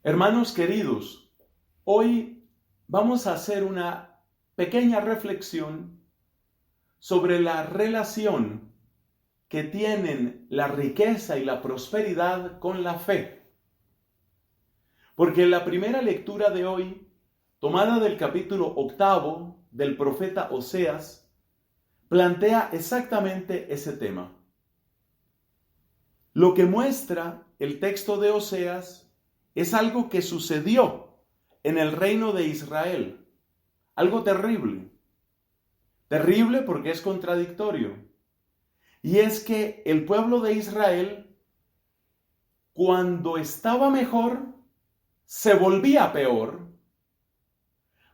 Hermanos queridos, hoy vamos a hacer una pequeña reflexión sobre la relación que tienen la riqueza y la prosperidad con la fe. Porque la primera lectura de hoy, tomada del capítulo 8 del profeta Oseas, plantea exactamente ese tema. Lo que muestra el texto de Oseas es algo que sucedió en el reino de Israel. Algo terrible. Terrible porque es contradictorio. Y es que el pueblo de Israel, cuando estaba mejor, se volvía peor.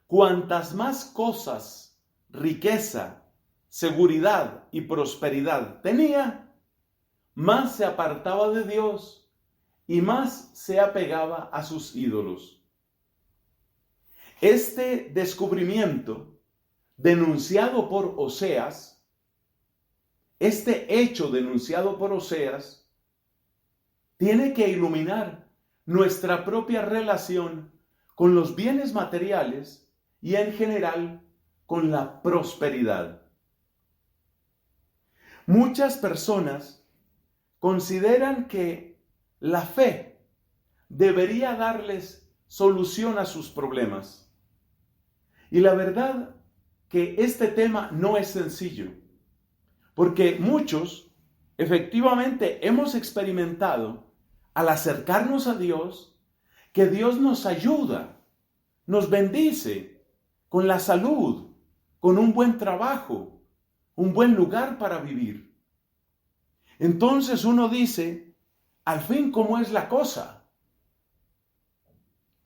Cuantas más cosas, riqueza, seguridad y prosperidad tenía, más se apartaba de Dios y más se apegaba a sus ídolos. Este descubrimiento, denunciado por Oseas, este hecho denunciado por Oseas, tiene que iluminar nuestra propia relación con los bienes materiales y en general con la prosperidad. Muchas personas consideran que la fe debería darles solución a sus problemas. Y la verdad que este tema no es sencillo, porque muchos efectivamente hemos experimentado al acercarnos a Dios, que Dios nos ayuda, nos bendice con la salud, con un buen trabajo, un buen lugar para vivir. Entonces uno dice, al fin, ¿cómo es la cosa?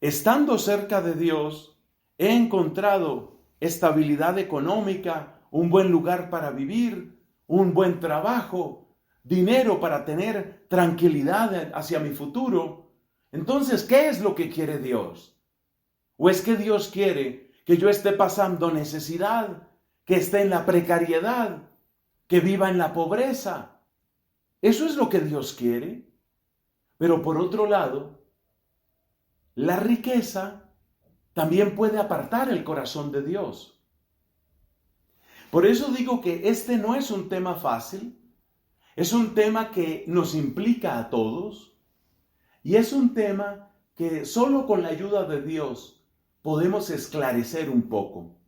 Estando cerca de Dios, he encontrado estabilidad económica, un buen lugar para vivir, un buen trabajo, dinero para tener tranquilidad hacia mi futuro. Entonces, ¿qué es lo que quiere Dios? ¿O es que Dios quiere que yo esté pasando necesidad, que esté en la precariedad, que viva en la pobreza? ¿Eso es lo que Dios quiere? Pero por otro lado, la riqueza también puede apartar el corazón de Dios. Por eso digo que este no es un tema fácil, es un tema que nos implica a todos y es un tema que solo con la ayuda de Dios podemos esclarecer un poco.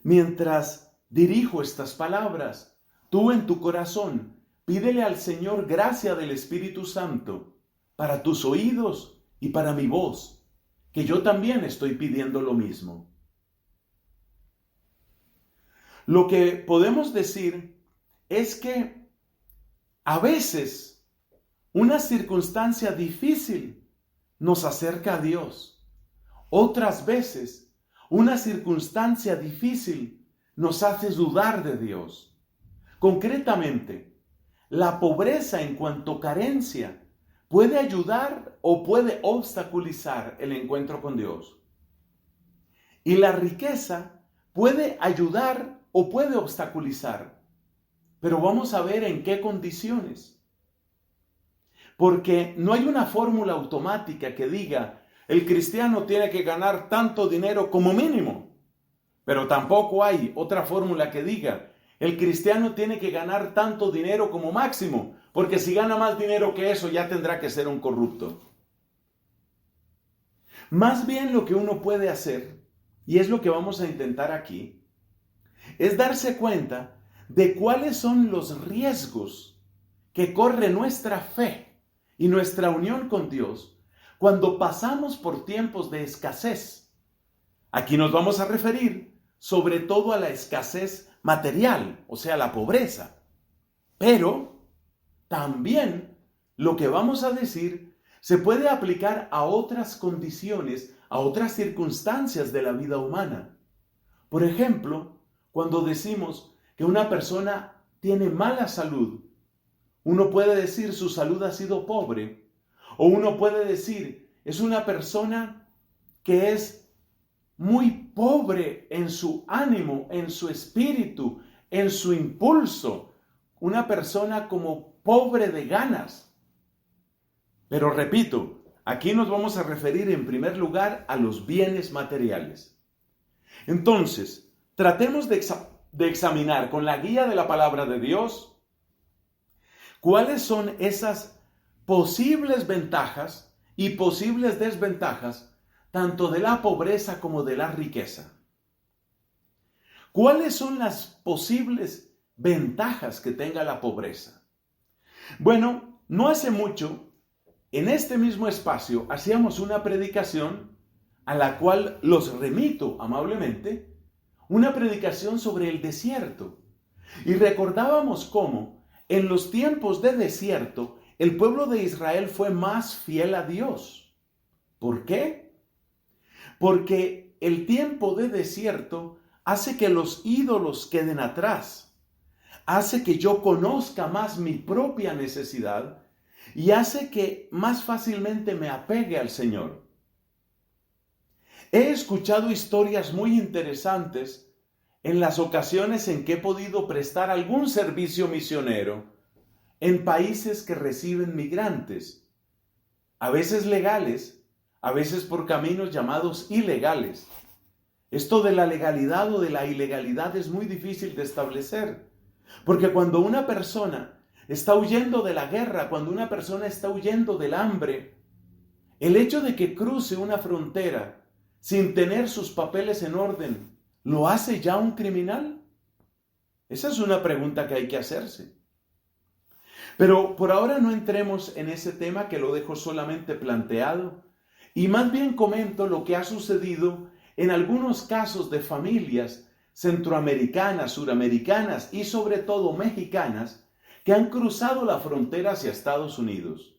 Mientras dirijo estas palabras, tú en tu corazón pídele al Señor gracia del Espíritu Santo para tus oídos y para mi voz, que yo también estoy pidiendo lo mismo. Lo que podemos decir es que a veces una circunstancia difícil nos acerca a Dios. Otras veces una circunstancia difícil nos hace dudar de Dios. Concretamente, la pobreza en cuanto a carencia puede ayudar o puede obstaculizar el encuentro con Dios. Y la riqueza puede ayudar o puede obstaculizar. Pero vamos a ver en qué condiciones. Porque no hay una fórmula automática que diga, el cristiano tiene que ganar tanto dinero como mínimo. Pero tampoco hay otra fórmula que diga, el cristiano tiene que ganar tanto dinero como máximo, porque si gana más dinero que eso ya tendrá que ser un corrupto. Más bien lo que uno puede hacer, y es lo que vamos a intentar aquí, es darse cuenta de cuáles son los riesgos que corre nuestra fe y nuestra unión con Dios cuando pasamos por tiempos de escasez. Aquí nos vamos a referir sobre todo a la escasez material, o sea, la pobreza. Pero también lo que vamos a decir se puede aplicar a otras condiciones, a otras circunstancias de la vida humana. Por ejemplo, cuando decimos que una persona tiene mala salud, uno puede decir su salud ha sido pobre, o uno puede decir es una persona que es muy pobre en su ánimo, en su espíritu, en su impulso, una persona como pobre de ganas. Pero repito, Aquí nos vamos a referir en primer lugar a los bienes materiales. Entonces, tratemos de examinar con la guía de la palabra de Dios cuáles son esas posibles ventajas y posibles desventajas tanto de la pobreza como de la riqueza. ¿Cuáles son las posibles ventajas que tenga la pobreza? Bueno, no hace mucho, en este mismo espacio, hacíamos una predicación a la cual los remito amablemente, una predicación sobre el desierto. Y recordábamos cómo, en los tiempos de desierto, el pueblo de Israel fue más fiel a Dios. ¿Por qué? Porque el tiempo de desierto hace que los ídolos queden atrás, hace que yo conozca más mi propia necesidad y hace que más fácilmente me apegue al Señor. He escuchado historias muy interesantes en las ocasiones en que he podido prestar algún servicio misionero en países que reciben migrantes, a veces legales, a veces por caminos llamados ilegales. Esto de la legalidad o de la ilegalidad es muy difícil de establecer, porque cuando una persona está huyendo de la guerra, cuando una persona está huyendo del hambre, el hecho de que cruce una frontera sin tener sus papeles en orden, ¿lo hace ya un criminal? Esa es una pregunta que hay que hacerse. Pero por ahora no entremos en ese tema, que lo dejo solamente planteado, y más bien comento lo que ha sucedido en algunos casos de familias centroamericanas, suramericanas y sobre todo mexicanas que han cruzado la frontera hacia Estados Unidos.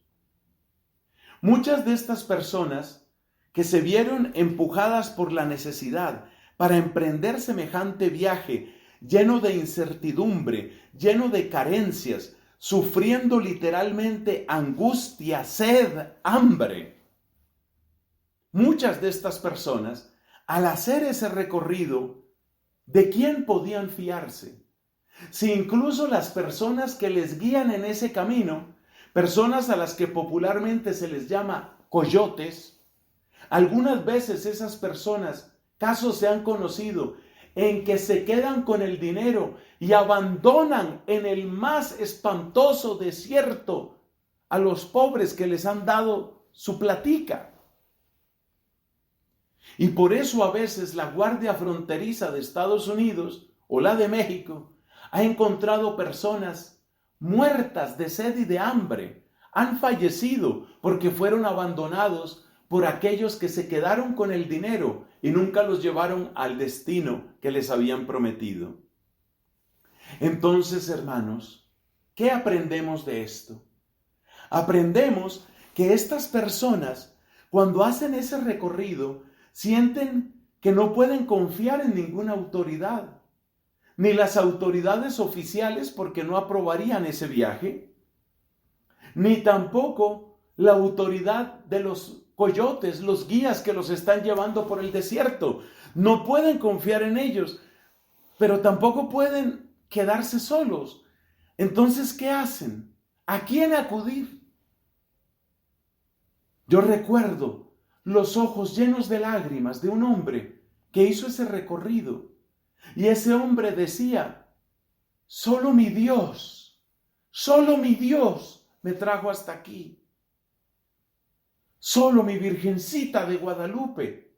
Muchas de estas personas que se vieron empujadas por la necesidad para emprender semejante viaje lleno de incertidumbre, lleno de carencias, sufriendo literalmente angustia, sed, hambre. Muchas de estas personas, al hacer ese recorrido, ¿de quién podían fiarse? Si incluso las personas que les guían en ese camino, personas a las que popularmente se les llama coyotes, algunas veces esas personas, casos se han conocido en que se quedan con el dinero y abandonan en el más espantoso desierto a los pobres que les han dado su platica. Y por eso a veces la Guardia Fronteriza de Estados Unidos o la de México ha encontrado personas muertas de sed y de hambre. Han fallecido porque fueron abandonados por aquellos que se quedaron con el dinero y nunca los llevaron al destino que les habían prometido. Entonces, hermanos, ¿qué aprendemos de esto? Aprendemos que estas personas, cuando hacen ese recorrido, sienten que no pueden confiar en ninguna autoridad, ni las autoridades oficiales porque no aprobarían ese viaje, ni tampoco la autoridad de los coyotes, los guías que los están llevando por el desierto. No pueden confiar en ellos, pero tampoco pueden quedarse solos. Entonces, ¿qué hacen? ¿A quién acudir? Yo recuerdo los ojos llenos de lágrimas de un hombre que hizo ese recorrido. Y ese hombre decía, solo mi Dios me trajo hasta aquí. Solo mi Virgencita de Guadalupe.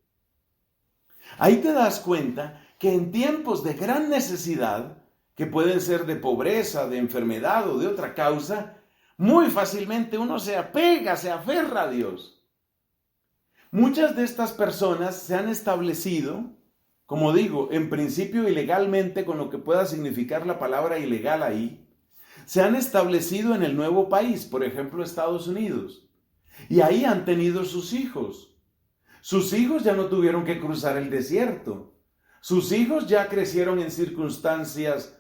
Ahí te das cuenta que en tiempos de gran necesidad, que pueden ser de pobreza, de enfermedad o de otra causa, muy fácilmente uno se apega, se aferra a Dios. Muchas de estas personas se han establecido, como digo, en principio ilegalmente, con lo que pueda significar la palabra ilegal ahí, se han establecido en el nuevo país, por ejemplo, Estados Unidos, y ahí han tenido sus hijos. Sus hijos ya no tuvieron que cruzar el desierto. Sus hijos ya crecieron en circunstancias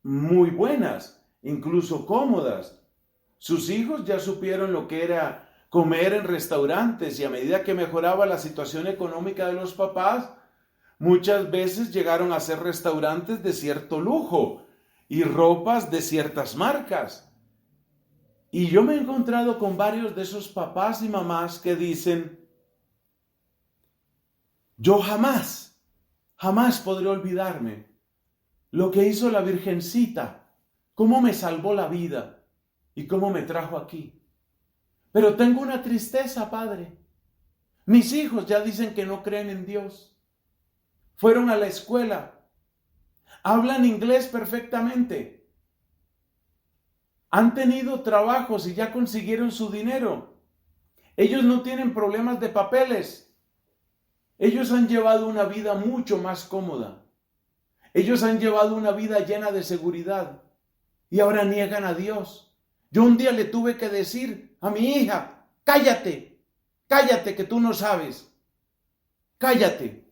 muy buenas, incluso cómodas. Sus hijos ya supieron lo que era comer en restaurantes y a medida que mejoraba la situación económica de los papás, muchas veces llegaron a ser restaurantes de cierto lujo y ropas de ciertas marcas. Y yo me he encontrado con varios de esos papás y mamás que dicen, yo jamás podré olvidarme lo que hizo la Virgencita, cómo me salvó la vida y cómo me trajo aquí. Pero tengo una tristeza, Padre. Mis hijos ya dicen que no creen en Dios. Fueron a la escuela. Hablan inglés perfectamente. Han tenido trabajos y ya consiguieron su dinero. Ellos no tienen problemas de papeles. Ellos han llevado una vida mucho más cómoda. Ellos han llevado una vida llena de seguridad. Y ahora niegan a Dios. Yo un día le tuve que decir a mi hija, cállate que tú no sabes. Cállate.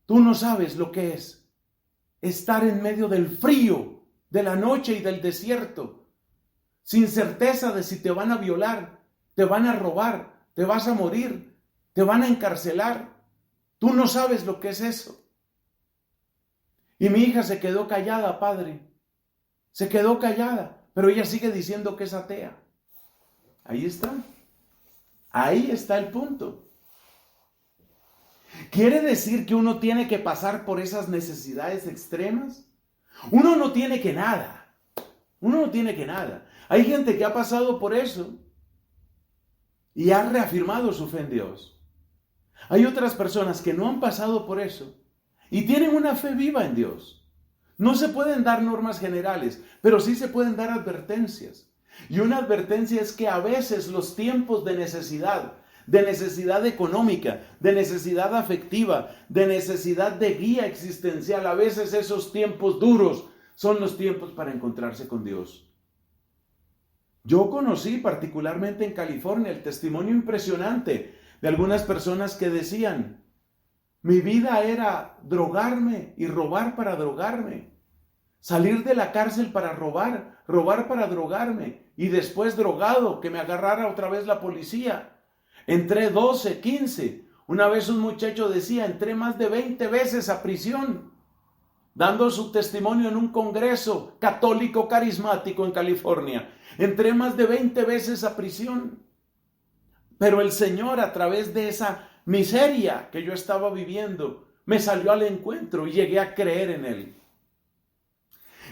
Tú no sabes lo que es estar en medio del frío, de la noche y del desierto, sin certeza de si te van a violar, te van a robar, te vas a morir, te van a encarcelar. Tú no sabes lo que es eso. Y mi hija se quedó callada, Padre. Se quedó callada, pero ella sigue diciendo que es atea. Ahí está. Ahí está el punto. ¿Quiere decir que uno tiene que pasar por esas necesidades extremas? Uno no tiene que nada. Uno no tiene que nada. Hay gente que ha pasado por eso y ha reafirmado su fe en Dios. Hay otras personas que no han pasado por eso y tienen una fe viva en Dios. No se pueden dar normas generales, pero sí se pueden dar advertencias. Y una advertencia es que a veces los tiempos de necesidad económica, de necesidad afectiva, de necesidad de guía existencial, a veces esos tiempos duros son los tiempos para encontrarse con Dios. Yo conocí particularmente en California el testimonio impresionante de algunas personas que decían, mi vida era drogarme y robar para drogarme. Salir de la cárcel para robar para drogarme y después drogado, que me agarrara otra vez la policía. Entré 12, 15. Una vez un muchacho decía, entré más de 20 veces a prisión, dando su testimonio en un congreso católico carismático en California. Entré más de 20 veces a prisión. Pero el Señor, a través de esa miseria que yo estaba viviendo, me salió al encuentro y llegué a creer en Él.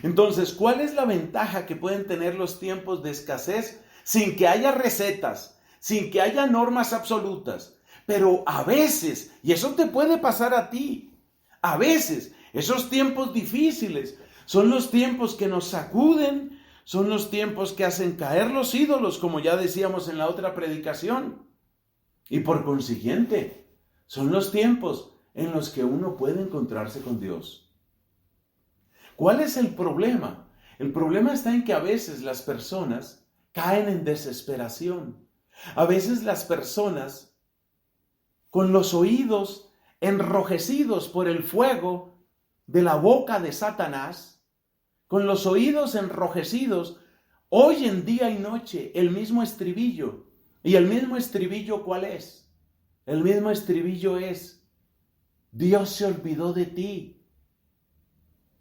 Entonces, ¿cuál es la ventaja que pueden tener los tiempos de escasez sin que haya recetas, sin que haya normas absolutas? Pero a veces, y eso te puede pasar a ti, a veces esos tiempos difíciles son los tiempos que nos sacuden, son los tiempos que hacen caer los ídolos, como ya decíamos en la otra predicación. Y por consiguiente, son los tiempos en los que uno puede encontrarse con Dios. ¿Cuál es el problema? El problema está en que a veces las personas caen en desesperación. A veces las personas, con los oídos enrojecidos por el fuego de la boca de Satanás, con los oídos enrojecidos, oyen día y noche el mismo estribillo. ¿Y el mismo estribillo cuál es? El mismo estribillo es, Dios se olvidó de ti.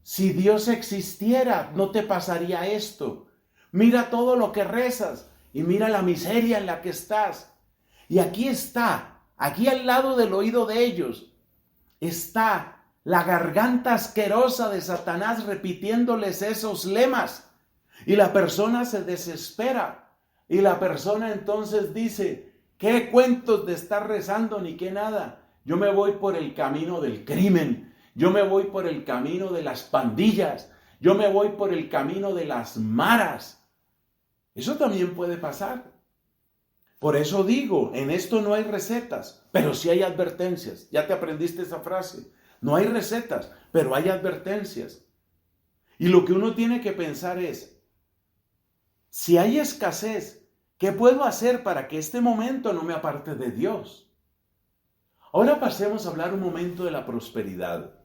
Si Dios existiera, no te pasaría esto. Mira todo lo que rezas y mira la miseria en la que estás. Y aquí está, aquí al lado del oído de ellos, está la garganta asquerosa de Satanás repitiéndoles esos lemas. Y la persona se desespera. Y la persona entonces dice, ¿qué cuentos de estar rezando ni qué nada? Yo me voy por el camino del crimen. Yo me voy por el camino de las pandillas. Yo me voy por el camino de las maras. Eso también puede pasar. Por eso digo, en esto no hay recetas, pero sí hay advertencias. Ya te aprendiste esa frase. No hay recetas, pero hay advertencias. Y lo que uno tiene que pensar es, si hay escasez, ¿qué puedo hacer para que este momento no me aparte de Dios? Ahora pasemos a hablar un momento de la prosperidad.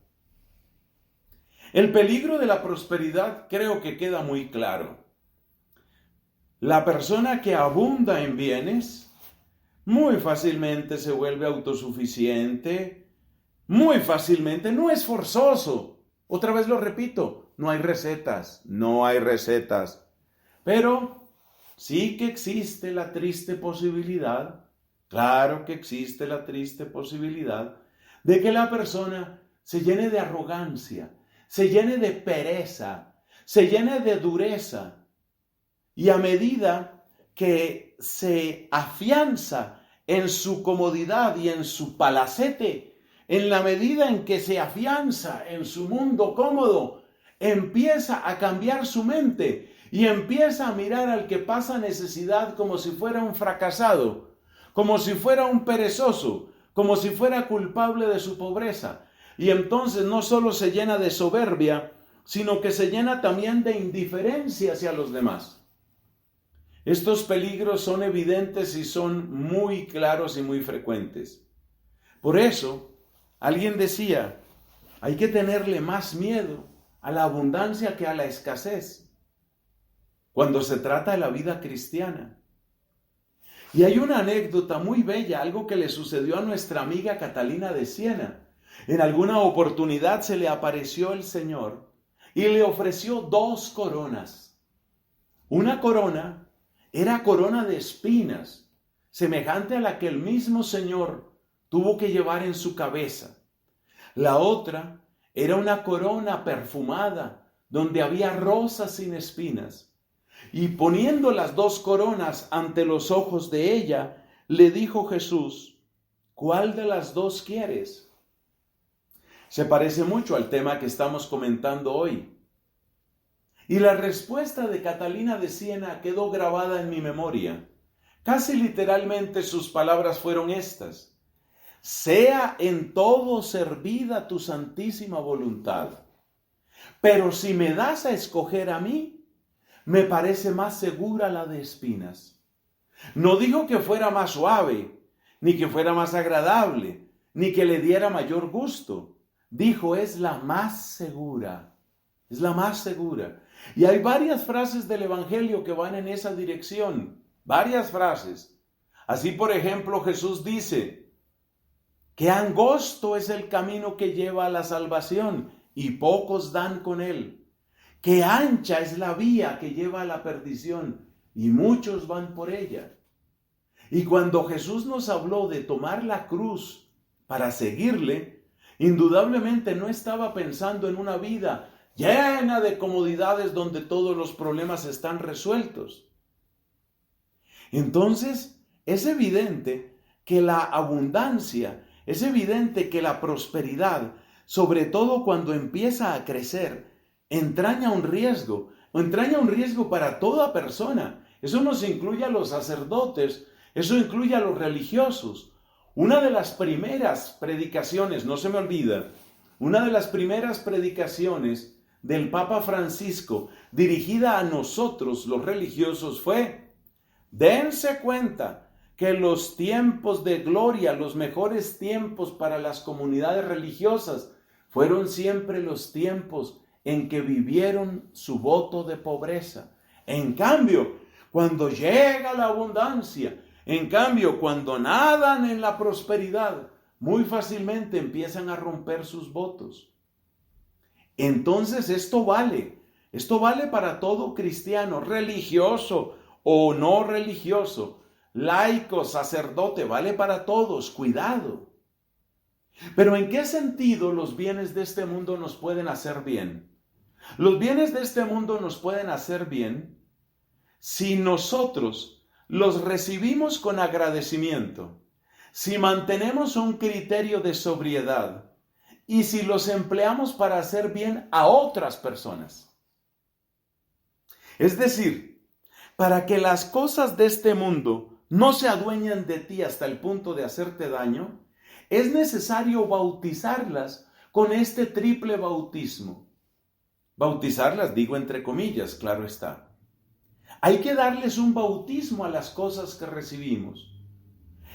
El peligro de la prosperidad creo que queda muy claro. La persona que abunda en bienes muy fácilmente se vuelve autosuficiente, muy fácilmente, no es forzoso. Otra vez lo repito, no hay recetas, pero sí que existe la triste posibilidad, claro que existe la triste posibilidad de que la persona se llene de arrogancia, se llene de pereza, se llene de dureza. Y a medida que se afianza en su comodidad y en su palacete, en la medida en que se afianza en su mundo cómodo, empieza a cambiar su mente y empieza a mirar al que pasa necesidad como si fuera un fracasado, como si fuera un perezoso, como si fuera culpable de su pobreza. Y entonces no solo se llena de soberbia, sino que se llena también de indiferencia hacia los demás. Estos peligros son evidentes y son muy claros y muy frecuentes. Por eso, alguien decía, hay que tenerle más miedo a la abundancia que a la escasez cuando se trata de la vida cristiana. Y hay una anécdota muy bella, algo que le sucedió a nuestra amiga Catalina de Siena. En alguna oportunidad se le apareció el Señor y le ofreció 2 coronas. Una corona era corona de espinas, semejante a la que el mismo Señor tuvo que llevar en su cabeza. La otra era una corona perfumada, donde había rosas sin espinas. Y poniendo las 2 coronas ante los ojos de ella, le dijo Jesús, ¿cuál de las 2 quieres? Se parece mucho al tema que estamos comentando hoy. Y la respuesta de Catalina de Siena quedó grabada en mi memoria. Casi literalmente sus palabras fueron estas: sea en todo servida tu santísima voluntad. Pero si me das a escoger a mí, me parece más segura la de espinas. No dijo que fuera más suave, ni que fuera más agradable, ni que le diera mayor gusto. Dijo, es la más segura. Es la más segura. Y hay varias frases del Evangelio que van en esa dirección. Varias frases. Así, por ejemplo, Jesús dice, qué angosto es el camino que lleva a la salvación, y pocos dan con él. Qué ancha es la vía que lleva a la perdición, y muchos van por ella. Y cuando Jesús nos habló de tomar la cruz para seguirle, indudablemente no estaba pensando en una vida llena de comodidades donde todos los problemas están resueltos. Entonces, es evidente que la abundancia, es evidente que la prosperidad, sobre todo cuando empieza a crecer, entraña un riesgo para toda persona. Eso nos incluye a los sacerdotes, eso incluye a los religiosos. Una de las primeras predicaciones, no se me olvida, una de las primeras predicaciones del Papa Francisco dirigida a nosotros los religiosos fue: dense cuenta que los tiempos de gloria, los mejores tiempos para las comunidades religiosas fueron siempre los tiempos en que vivieron su voto de pobreza. En cambio, cuando llega la abundancia, en cambio, cuando nadan en la prosperidad, muy fácilmente empiezan a romper sus votos. Entonces esto vale para todo cristiano, religioso o no religioso, laico, sacerdote, vale para todos, cuidado. Pero ¿en qué sentido los bienes de este mundo nos pueden hacer bien? Los bienes de este mundo nos pueden hacer bien si nosotros los recibimos con agradecimiento, si mantenemos un criterio de sobriedad y si los empleamos para hacer bien a otras personas. Es decir, para que las cosas de este mundo no se adueñen de ti hasta el punto de hacerte daño, es necesario bautizarlas con este triple bautismo. Bautizarlas, digo entre comillas, claro está. Hay que darles un bautismo a las cosas que recibimos.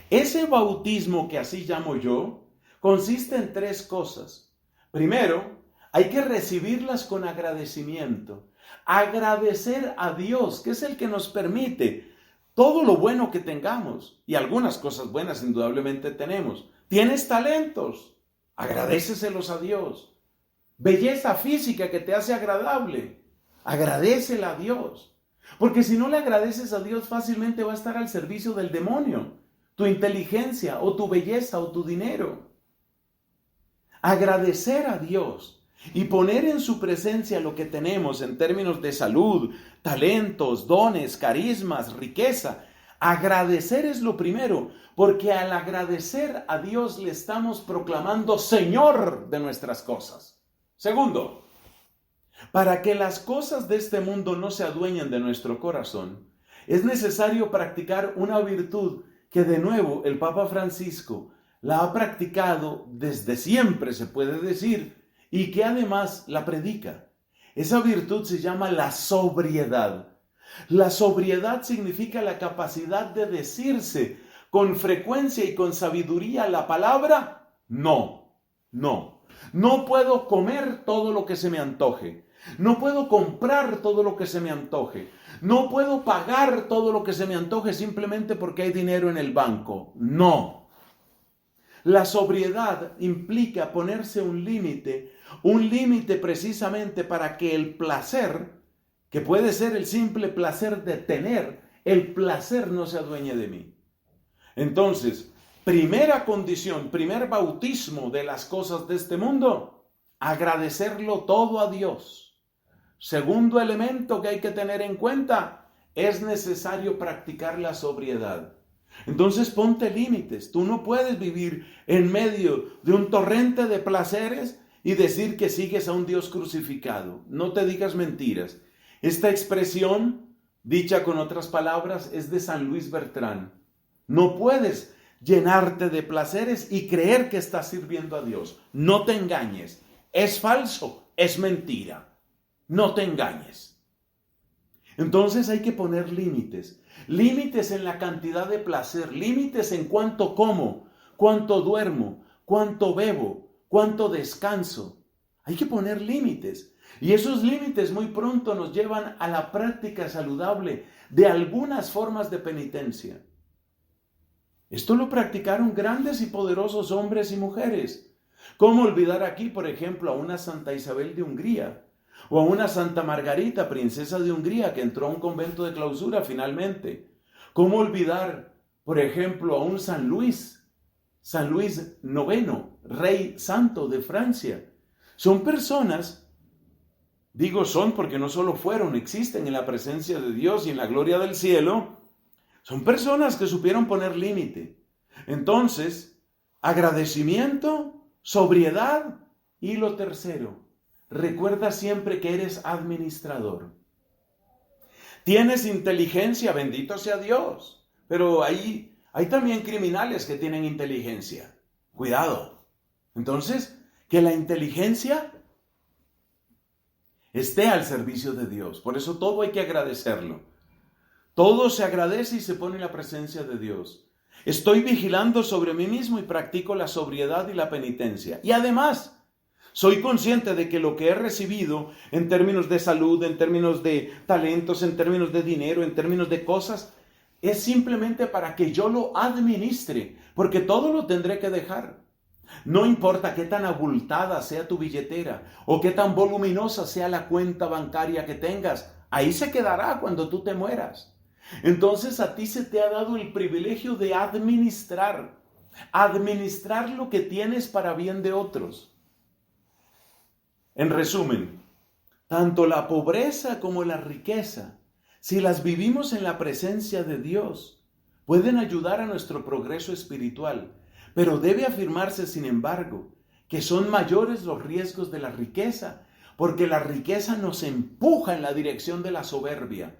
Ese bautismo, que así llamo yo, consiste en 3 cosas. Primero, hay que recibirlas con agradecimiento. Agradecer a Dios, que es el que nos permite todo lo bueno que tengamos. Y algunas cosas buenas indudablemente tenemos. ¿Tienes talentos? Agradéceselos a Dios. Belleza física que te hace agradable. Agradécela a Dios. Porque si no le agradeces a Dios, fácilmente va a estar al servicio del demonio, tu inteligencia o tu belleza o tu dinero. Agradecer a Dios y poner en su presencia lo que tenemos en términos de salud, talentos, dones, carismas, riqueza. Agradecer es lo primero, porque al agradecer a Dios le estamos proclamando Señor de nuestras cosas. Segundo, para que las cosas de este mundo no se adueñen de nuestro corazón, es necesario practicar una virtud que de nuevo el Papa Francisco la ha practicado desde siempre, se puede decir, y que además la predica. Esa virtud se llama la sobriedad. La sobriedad significa la capacidad de decirse con frecuencia y con sabiduría la palabra no, no. No puedo comer todo lo que se me antoje. No puedo comprar todo lo que se me antoje. No puedo pagar todo lo que se me antoje simplemente porque hay dinero en el banco. No. La sobriedad implica ponerse un límite precisamente para que el placer, que puede ser el simple placer de tener, el placer no se adueñe de mí. Entonces, primera condición, primer bautismo de las cosas de este mundo, agradecerlo todo a Dios. Segundo elemento que hay que tener en cuenta, es necesario practicar la sobriedad. Entonces ponte límites. Tú no puedes vivir en medio de un torrente de placeres y decir que sigues a un Dios crucificado. No te digas mentiras. Esta expresión, dicha con otras palabras, es de San Luis Bertrán. No puedes llenarte de placeres y creer que estás sirviendo a Dios. No te engañes. Es falso, es mentira. No te engañes. Entonces hay que poner límites. Límites en la cantidad de placer. Límites en cuánto como, cuánto duermo, cuánto bebo, cuánto descanso. Hay que poner límites. Y esos límites muy pronto nos llevan a la práctica saludable de algunas formas de penitencia. Esto lo practicaron grandes y poderosos hombres y mujeres. ¿Cómo olvidar aquí, por ejemplo, a una Santa Isabel de Hungría? O a una Santa Margarita, princesa de Hungría, que entró a un convento de clausura finalmente. ¿Cómo olvidar, por ejemplo, a un San Luis IX, rey santo de Francia? Son personas, digo son porque no solo fueron, existen en la presencia de Dios y en la gloria del cielo. Son personas que supieron poner límite. Entonces, agradecimiento, sobriedad y lo tercero, recuerda siempre que eres administrador. Tienes inteligencia, bendito sea Dios, pero hay también criminales que tienen inteligencia. Cuidado. Entonces, que la inteligencia esté al servicio de Dios. Por eso todo hay que agradecerlo. Todo se agradece y se pone en la presencia de Dios. Estoy vigilando sobre mí mismo y practico la sobriedad y la penitencia. Y además, soy consciente de que lo que he recibido en términos de salud, en términos de talentos, en términos de dinero, en términos de cosas, es simplemente para que yo lo administre, porque todo lo tendré que dejar. No importa qué tan abultada sea tu billetera o qué tan voluminosa sea la cuenta bancaria que tengas, ahí se quedará cuando tú te mueras. Entonces a ti se te ha dado el privilegio de administrar lo que tienes para bien de otros. En resumen, tanto la pobreza como la riqueza, si las vivimos en la presencia de Dios, pueden ayudar a nuestro progreso espiritual, pero debe afirmarse, sin embargo, que son mayores los riesgos de la riqueza, porque la riqueza nos empuja en la dirección de la soberbia,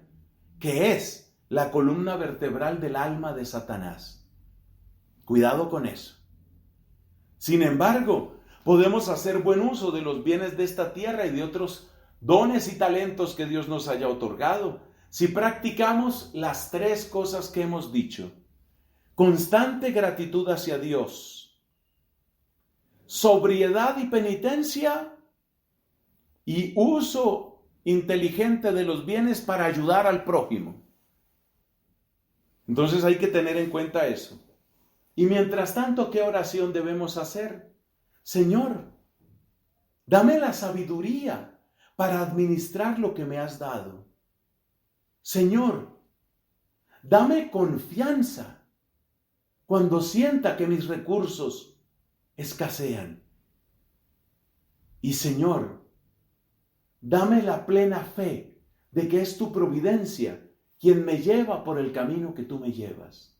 que es la columna vertebral del alma de Satanás. Cuidado con eso. Sin embargo, podemos hacer buen uso de los bienes de esta tierra y de otros dones y talentos que Dios nos haya otorgado, si practicamos las tres cosas que hemos dicho. Constante gratitud hacia Dios, sobriedad y penitencia, y uso inteligente de los bienes para ayudar al prójimo. Entonces hay que tener en cuenta eso. Y mientras tanto, ¿qué oración debemos hacer? Señor, dame la sabiduría para administrar lo que me has dado. Señor, dame confianza cuando sienta que mis recursos escasean. Y Señor, dame la plena fe de que es tu providencia quien me lleva por el camino que tú me llevas.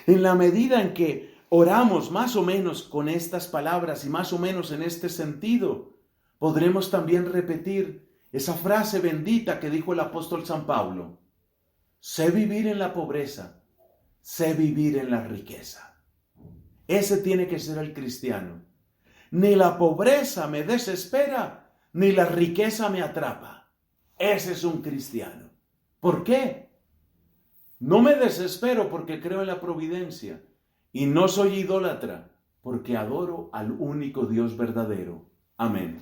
En la medida en que oramos más o menos con estas palabras y más o menos en este sentido, podremos también repetir esa frase bendita que dijo el apóstol San Pablo: sé vivir en la pobreza, sé vivir en la riqueza. Ese tiene que ser el cristiano. Ni la pobreza me desespera, ni la riqueza me atrapa. Ese es un cristiano. ¿Por qué? No me desespero porque creo en la providencia y no soy idólatra porque adoro al único Dios verdadero. Amén.